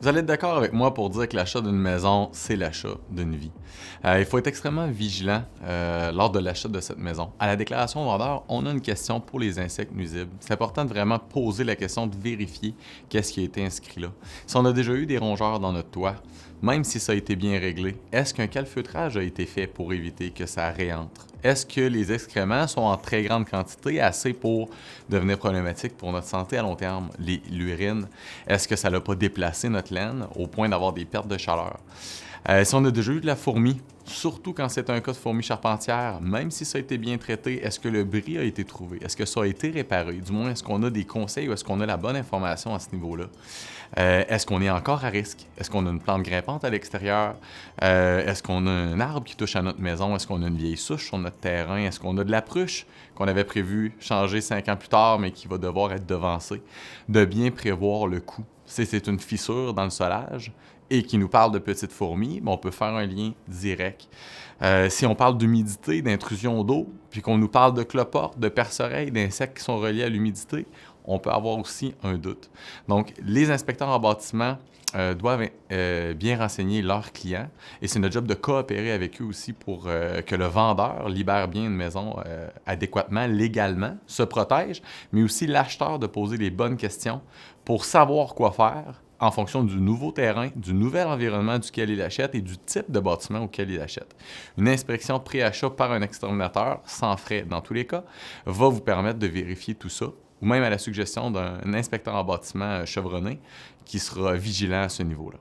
Vous allez être d'accord avec moi pour dire que l'achat d'une maison, c'est l'achat d'une vie. Il faut être extrêmement vigilant lors de l'achat de cette maison. À la déclaration au vendeur, on a une question pour les insectes nuisibles. C'est important de vraiment poser la question, de vérifier qu'est-ce qui a été inscrit là. Si on a déjà eu des rongeurs dans notre toit, même si ça a été bien réglé, est-ce qu'un calfeutrage a été fait pour éviter que ça réentre? Est-ce que les excréments sont en très grande quantité, assez pour devenir problématique pour notre santé à long terme? L'urine, est-ce que ça n'a pas déplacé notre laine au point d'avoir des pertes de chaleur? Si on a déjà eu de la fourmi, surtout quand c'est un cas de fourmi charpentière, même si ça a été bien traité, est-ce que le bris a été trouvé? Est-ce que ça a été réparé? Du moins, est-ce qu'on a des conseils ou est-ce qu'on a la bonne information à ce niveau-là? Est-ce qu'on est encore à risque? Est-ce qu'on a une plante grimpante à l'extérieur? Est-ce qu'on a un arbre qui touche à notre maison? Est-ce qu'on a une vieille souche sur notre terrain? Est-ce qu'on a de la pruche qu'on avait prévu changer 5 ans plus tard, mais qui va devoir être devancée? De bien prévoir le coût. Si c'est une fissure dans le solage et qui nous parle de petites fourmis, on peut faire un lien direct. Si on parle d'humidité, d'intrusion d'eau, puis qu'on nous parle de cloportes, de perce-oreilles, d'insectes qui sont reliés à l'humidité, on peut avoir aussi un doute. Donc, les inspecteurs en bâtiment doivent bien renseigner leurs clients et c'est notre job de coopérer avec eux aussi pour que le vendeur libère bien une maison adéquatement, légalement, se protège, mais aussi l'acheteur de poser les bonnes questions pour savoir quoi faire en fonction du nouveau terrain, du nouvel environnement duquel il achète et du type de bâtiment auquel il achète. Une inspection pré-achat par un exterminateur, sans frais dans tous les cas, va vous permettre de vérifier tout ça, ou même à la suggestion d'un inspecteur en bâtiment chevronné qui sera vigilant à ce niveau-là.